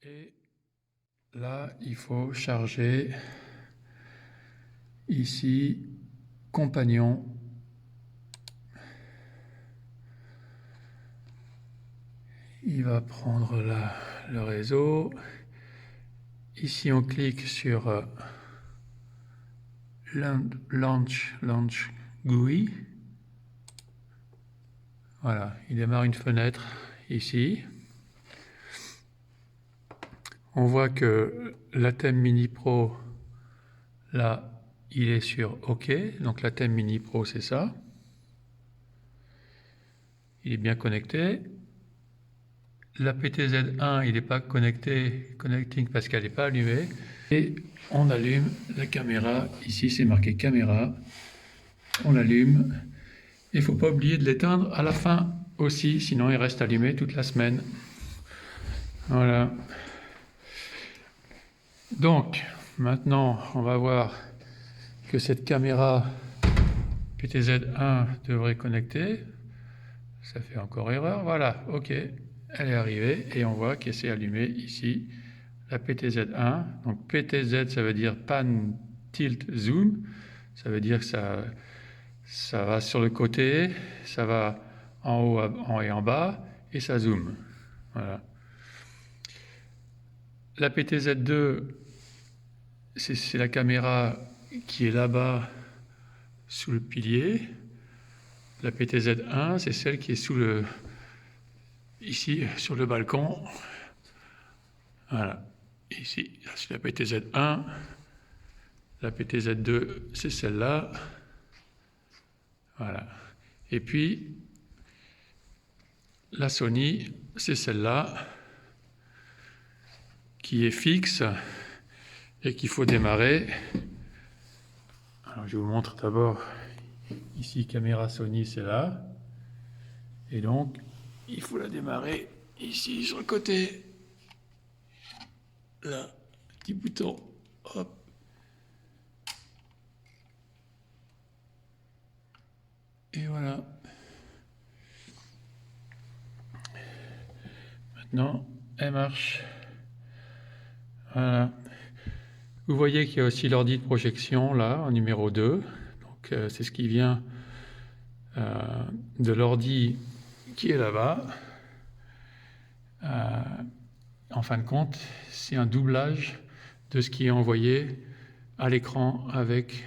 Et là, il faut charger ici compagnon. Il va prendre le réseau. Ici, on clique sur Launch GUI. Voilà, il démarre une fenêtre ici. On voit que l'Atem Mini Pro, là, il est sur OK. Donc l'Atem Mini Pro, c'est ça. Il est bien connecté. La PTZ1, il n'est pas connecting parce qu'elle n'est pas allumée. Et on allume la caméra. Ici, c'est marqué caméra. On l'allume. Il ne faut pas oublier de l'éteindre à la fin aussi, sinon il reste allumé toute la semaine. Voilà. Donc, maintenant, on va voir que cette caméra PTZ1 devrait connecter. Ça fait encore erreur. Voilà, OK. Elle est arrivée et on voit qu'elle s'est allumée ici, la PTZ1. Donc PTZ, ça veut dire Pan Tilt Zoom. Ça veut dire que ça va sur le côté, ça va en haut et en bas, et ça zoome. Voilà. La PTZ2, c'est la caméra qui est là-bas sous le pilier. La PTZ1, c'est celle qui est ici sur le balcon. Voilà. Ici, c'est la PTZ1. La PTZ2, c'est celle-là. Voilà. Et puis, la Sony, c'est celle-là, qui est fixe et qu'il faut démarrer. Alors, je vous montre d'abord. Ici, caméra Sony, c'est là. Et donc, il faut la démarrer ici, sur le côté. Là, petit bouton. Hop. Et voilà. Maintenant, elle marche. Voilà. Vous voyez qu'il y a aussi l'ordi de projection, là, en numéro 2. Donc, c'est ce qui vient de l'ordi qui est là-bas. En fin de compte, c'est un doublage de ce qui est envoyé à l'écran avec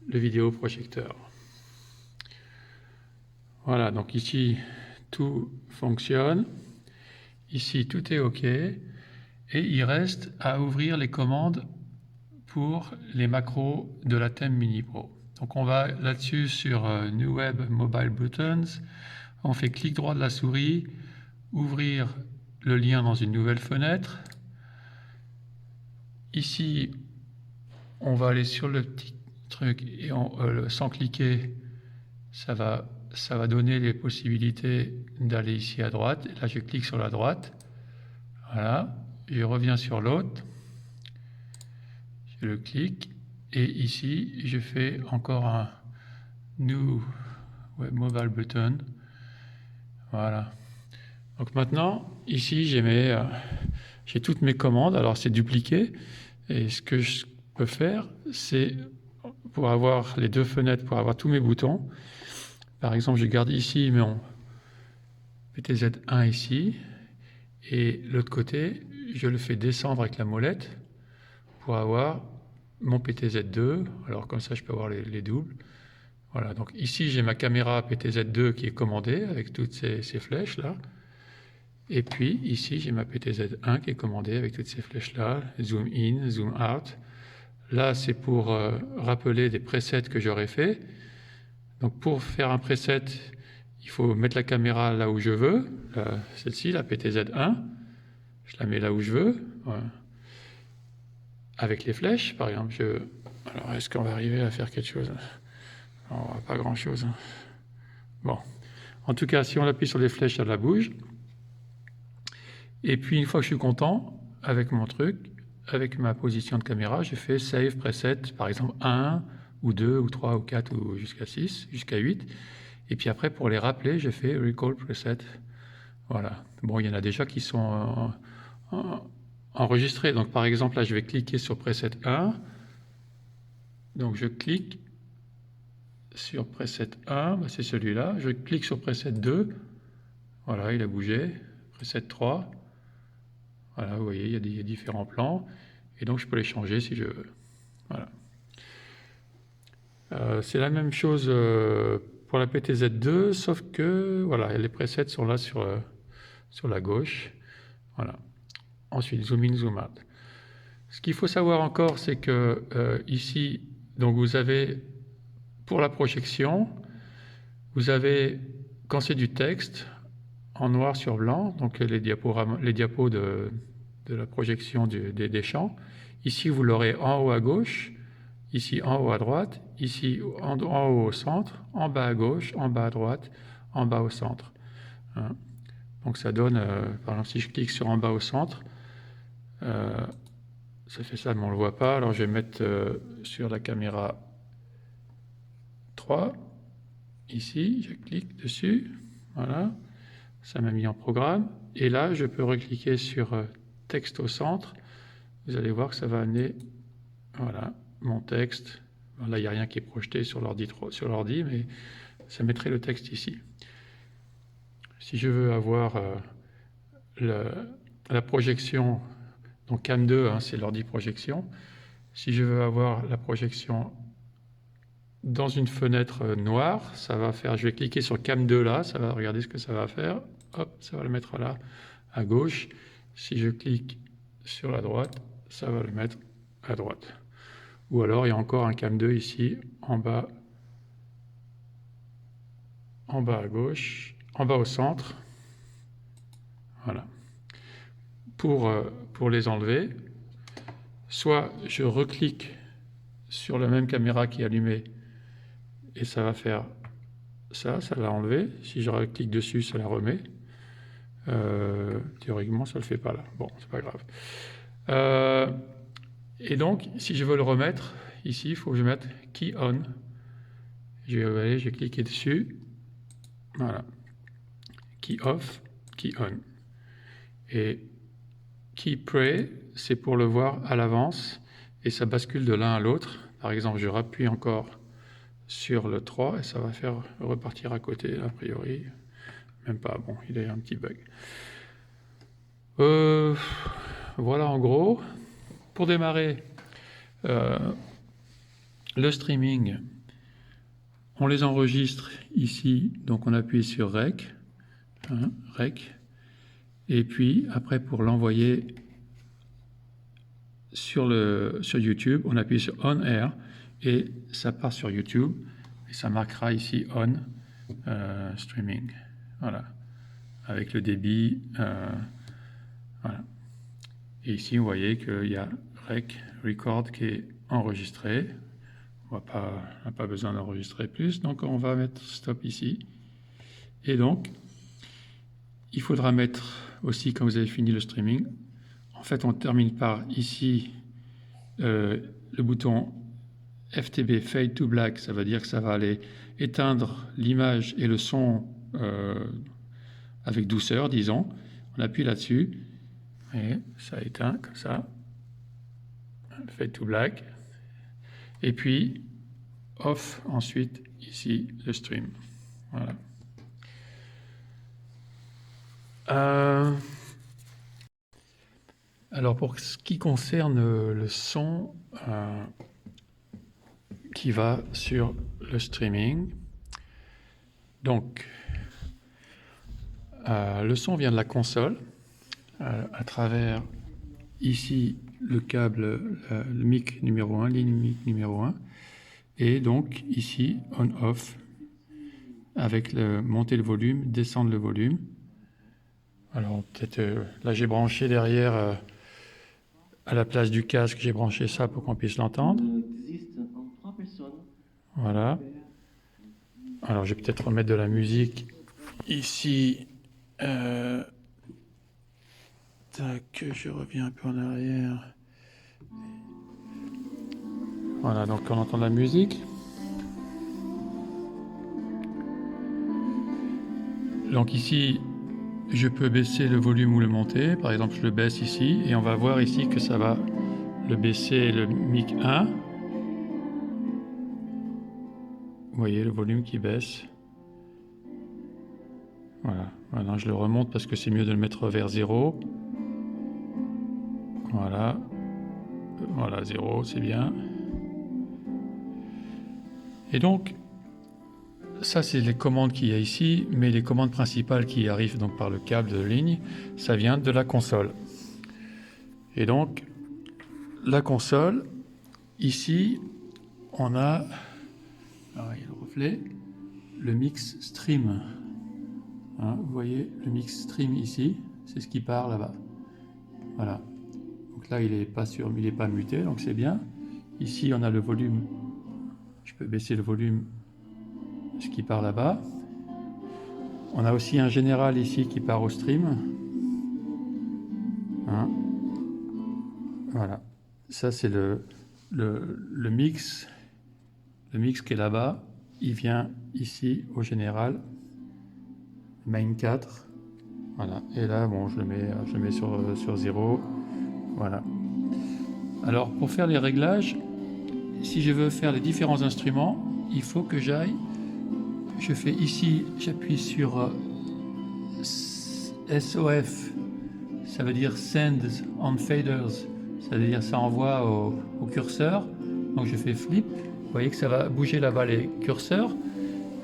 le vidéoprojecteur. Voilà, donc ici, tout fonctionne. Ici, tout est OK. Et il reste à ouvrir les commandes pour les macros de l'Atem Mini Pro. Donc on va là-dessus sur New Web Mobile Buttons. On fait clic droit de la souris, ouvrir le lien dans une nouvelle fenêtre. Ici, on va aller sur le petit truc et sans cliquer, ça va donner les possibilités d'aller ici à droite. Et là, je clique sur la droite. Voilà. Je reviens sur l'autre. Je le clique. Et ici, je fais encore un New Web Mobile Button. Voilà. Donc maintenant, ici, j'ai toutes mes commandes. Alors, c'est dupliqué. Et ce que je peux faire, c'est pour avoir les deux fenêtres, pour avoir tous mes boutons. Par exemple, je garde ici mon PTZ1 ici. Et l'autre côté, je le fais descendre avec la molette pour avoir mon PTZ2. Alors comme ça, je peux avoir les doubles. Voilà, donc ici, j'ai ma caméra PTZ2 qui est commandée avec toutes ces flèches-là. Et puis ici, j'ai ma PTZ1 qui est commandée avec toutes ces flèches-là. Zoom in, zoom out. Là, c'est pour rappeler des presets que j'aurais fait. Donc pour faire un preset, il faut mettre la caméra là où je veux. Celle-ci, la PTZ1. Je la mets là où je veux. Voilà. Avec les flèches, par exemple. Alors, est-ce qu'on va arriver à faire quelque chose? Non, pas grand-chose. Bon. En tout cas, si on appuie sur les flèches, ça la bouge. Et puis, une fois que je suis content avec mon truc, avec ma position de caméra, je fais Save Preset, par exemple 1, ou 2, ou 3, ou 4, ou jusqu'à 6, jusqu'à 8. Et puis après, pour les rappeler, je fais Recall Preset. Voilà. Bon, il y en a déjà qui sont enregistrer. Donc par exemple, là, je vais cliquer sur preset 1. Donc je clique sur preset 1, c'est celui-là. Je clique sur preset 2. Voilà, il a bougé. Preset 3. Voilà, vous voyez, il y a des différents plans. Et donc je peux les changer si je veux. Voilà. C'est la même chose pour la PTZ2, sauf que voilà, les presets sont là sur la gauche. Voilà. Ensuite, zoom in, zoom out. Ce qu'il faut savoir encore, c'est que ici, donc vous avez pour la projection, vous avez, quand c'est du texte, en noir sur blanc, donc les diapos de la projection des champs. Ici, vous l'aurez en haut à gauche, ici en haut à droite, ici en haut au centre, en bas à gauche, en bas à droite, en bas au centre. Hein. Donc ça donne, par exemple, si je clique sur en bas au centre, ça fait ça, mais on ne le voit pas. Alors je vais mettre sur la caméra 3, ici, je clique dessus, voilà, ça m'a mis en programme. Et là, je peux recliquer sur texte au centre. Vous allez voir que ça va amener, voilà, mon texte. Bon, là, il n'y a rien qui est projeté sur l'ordi, mais ça mettrait le texte ici. Si je veux avoir la projection, donc Cam 2, hein, c'est l'ordi projection. Si je veux avoir la projection dans une fenêtre noire, ça va faire, je vais cliquer sur Cam 2 là, ça va regarder ce que ça va faire. Hop, ça va le mettre là, à gauche. Si je clique sur la droite, ça va le mettre à droite. Ou alors, il y a encore un Cam 2 ici, en bas à gauche, en bas au centre. Voilà. Pour les enlever, soit je reclique sur la même caméra qui est allumée et ça va faire ça l'a enlevé. Si je reclique dessus, ça la remet. Théoriquement, ça ne le fait pas là. Bon, c'est pas grave. Et donc, si je veux le remettre, ici, il faut que je mette Key On. Je vais aller, je vais cliquer dessus. Voilà. Key Off, Key On. Et Key Pre, c'est pour le voir à l'avance et ça bascule de l'un à l'autre. Par exemple, je rappuie encore sur le 3 et ça va faire repartir à côté, a priori. Même pas, bon, il y a un petit bug. Voilà en gros. Pour démarrer le streaming, on les enregistre ici, donc on appuie sur Rec, hein, Rec, et puis après pour l'envoyer sur YouTube, on appuie sur On Air et ça part sur YouTube et ça marquera ici On Streaming, voilà, avec le débit, voilà. Et ici, vous voyez qu'il y a Record qui est enregistré. On n'a pas besoin d'enregistrer plus, donc on va mettre Stop ici. Et donc, il faudra mettre aussi, quand vous avez fini le streaming, en fait, on termine par ici le bouton FTB Fade to Black, ça veut dire que ça va aller éteindre l'image et le son avec douceur, disons. On appuie là-dessus. Et ça éteint comme ça, Fade to Black, et puis off ensuite ici le stream. Voilà. Alors pour ce qui concerne le son qui va sur le streaming, donc le son vient de la console. À travers ici le câble, le mic numéro 1, ligne mic numéro 1, et donc ici on-off avec monter le volume, descendre le volume. Alors peut-être là j'ai branché derrière à la place du casque, j'ai branché ça pour qu'on puisse l'entendre. Voilà. Alors je vais peut-être remettre de la musique ici. Tac, je reviens un peu en arrière. Voilà, donc on entend de la musique. Donc ici, je peux baisser le volume ou le monter. Par exemple, je le baisse ici et on va voir ici que ça va le baisser le mic 1. Vous voyez le volume qui baisse. Voilà, maintenant je le remonte parce que c'est mieux de le mettre vers 0. Voilà, voilà 0, c'est bien. Et donc, ça c'est les commandes qu'il y a ici, mais les commandes principales qui arrivent donc par le câble de ligne, ça vient de la console. Et donc, la console, ici, on a, alors, il y a le reflet, le mix stream. Hein, vous voyez le mix stream ici, c'est ce qui part là-bas. Voilà. Donc là, il n'est pas muté, donc c'est bien. Ici, on a le volume. Je peux baisser le volume, ce qui part là-bas. On a aussi un général ici qui part au stream. Hein. Voilà. Ça, c'est le mix. Le mix qui est là-bas, il vient ici au général. Main 4. Voilà. Et là, bon, je le mets sur 0. Voilà. Alors, pour faire les réglages, si je veux faire les différents instruments, il faut que j'aille. Je fais ici, j'appuie sur SOF, ça veut dire Send on Faders, ça veut dire ça envoie au curseur. Donc je fais flip, vous voyez que ça va bouger là-bas les curseurs.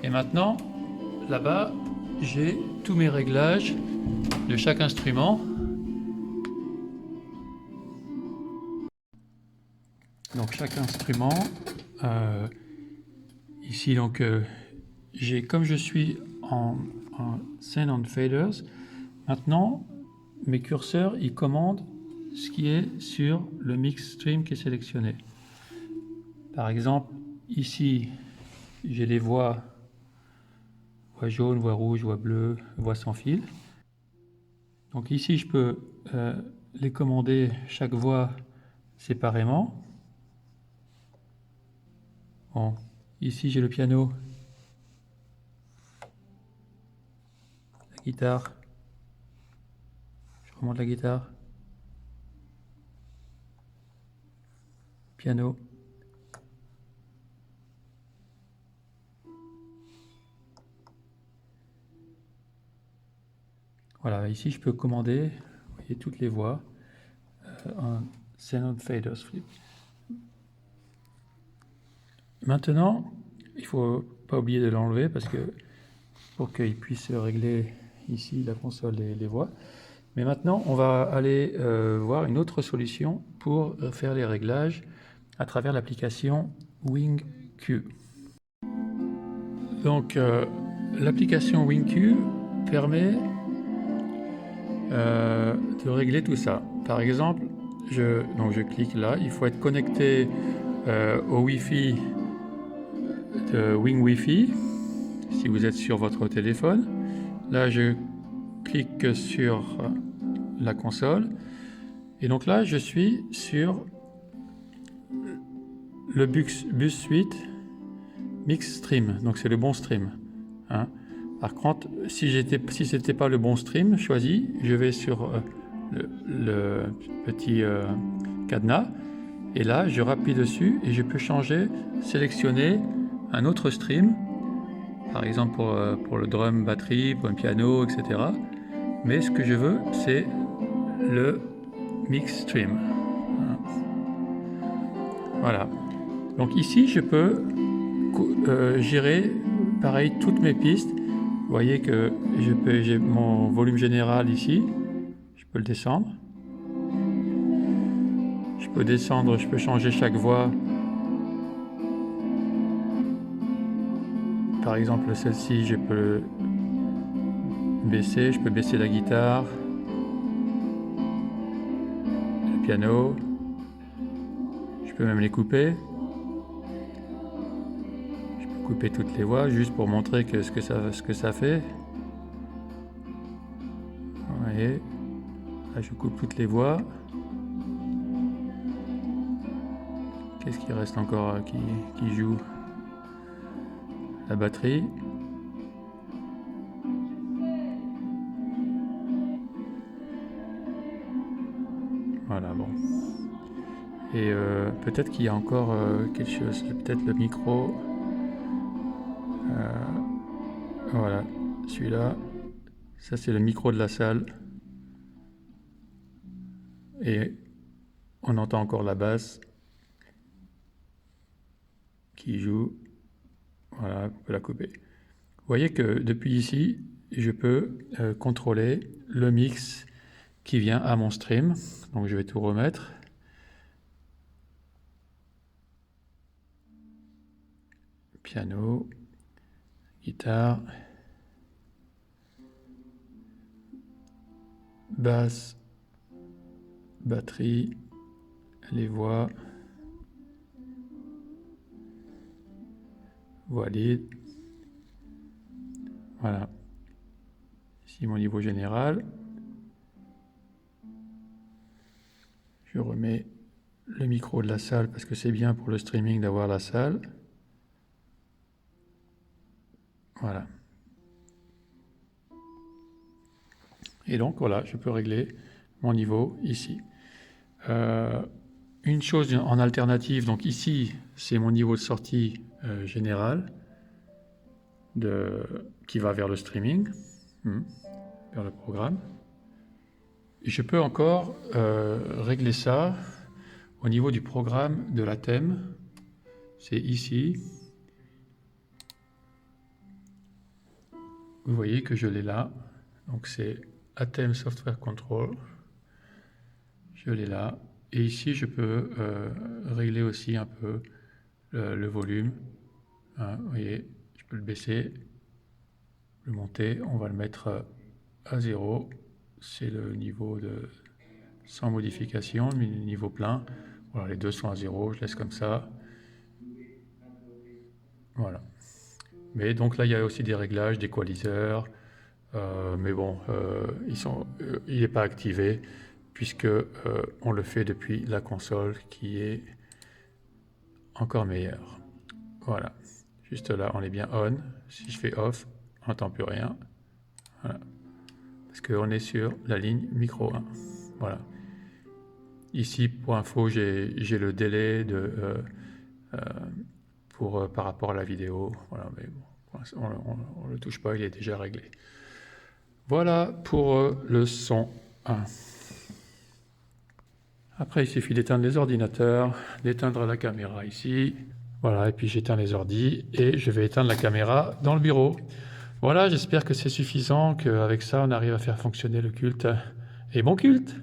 Et maintenant, là-bas, j'ai tous mes réglages de chaque instrument. Donc chaque instrument, ici donc j'ai, comme je suis en Send on Faders, maintenant mes curseurs ils commandent ce qui est sur le mix stream qui est sélectionné. Par exemple ici j'ai les voix jaune, voix rouge, voix bleue, voix sans fil. Donc ici je peux les commander chaque voix séparément. Bon, ici j'ai le piano, la guitare, je remonte la guitare, piano, voilà, ici je peux commander, vous voyez toutes les voix, en Send on Faders flip. Maintenant, il ne faut pas oublier de l'enlever parce que pour qu'il puisse régler ici la console les voix. Mais maintenant, on va aller voir une autre solution pour faire les réglages à travers l'application WingQ. Donc, l'application WingQ permet de régler tout ça. Par exemple, je clique là, il faut être connecté au Wi-Fi de WingWiFi si vous êtes sur votre téléphone. Là, je clique sur la console et donc là, je suis sur le bus suite Mix Stream, donc c'est le bon stream. Hein. Par contre, si c'était pas le bon stream choisi, je vais sur le petit cadenas et là, je rappuie dessus et je peux sélectionner un autre stream, par exemple pour le drum, batterie, pour un piano, etc. Mais ce que je veux, c'est le mix stream. Voilà. Donc ici, je peux gérer, pareil, toutes mes pistes. Vous voyez que j'ai mon volume général ici. Je peux le descendre. Je peux descendre, je peux changer chaque voix. Par exemple, celle-ci, je peux baisser. Je peux baisser la guitare, le piano. Je peux même les couper. Je peux couper toutes les voix juste pour montrer ce que ça fait. Vous voyez, là, je coupe toutes les voix. Qu'est-ce qui reste encore qui joue? La batterie. Voilà, bon. Et peut-être qu'il y a encore quelque chose, peut-être le micro. Voilà, celui-là, ça c'est le micro de la salle. Et on entend encore la basse qui joue. Voilà, on peut la couper. Vous voyez que depuis ici, je peux contrôler le mix qui vient à mon stream. Donc je vais tout remettre. Piano, guitare, basse, batterie, les voix, voix lead. Voilà. Ici mon niveau général. Je remets le micro de la salle parce que c'est bien pour le streaming d'avoir la salle. Voilà. Et donc voilà, je peux régler mon niveau ici. Une chose en alternative, donc ici c'est mon niveau de sortie général qui va vers le streaming, vers le programme. Et je peux encore régler ça au niveau du programme de la thème. C'est ici. Vous voyez que je l'ai là. Donc c'est Atem Software Control. Je l'ai là. Et ici, je peux régler aussi un peu le volume. Hein, vous voyez, je peux le baisser, le monter. On va le mettre à 0. C'est le niveau sans modification, mais le niveau plein. Voilà, les deux sont à 0. Je laisse comme ça. Voilà. Mais donc là, il y a aussi des réglages, d'équaliseurs. Mais bon, il n'est pas activé puisque on le fait depuis la console qui est encore meilleure. Voilà, juste là on est bien on. Si je fais off, on n'entend plus rien. Voilà. Parce qu'on est sur la ligne micro 1. Voilà. Ici, pour info, j'ai le délai par rapport à la vidéo. Voilà, mais bon, on ne le touche pas, il est déjà réglé. Voilà pour le son 1. Après, il suffit d'éteindre les ordinateurs, d'éteindre la caméra ici. Voilà, et puis j'éteins les ordis et je vais éteindre la caméra dans le bureau. Voilà, j'espère que c'est suffisant, qu'avec ça, on arrive à faire fonctionner le culte. Et bon culte!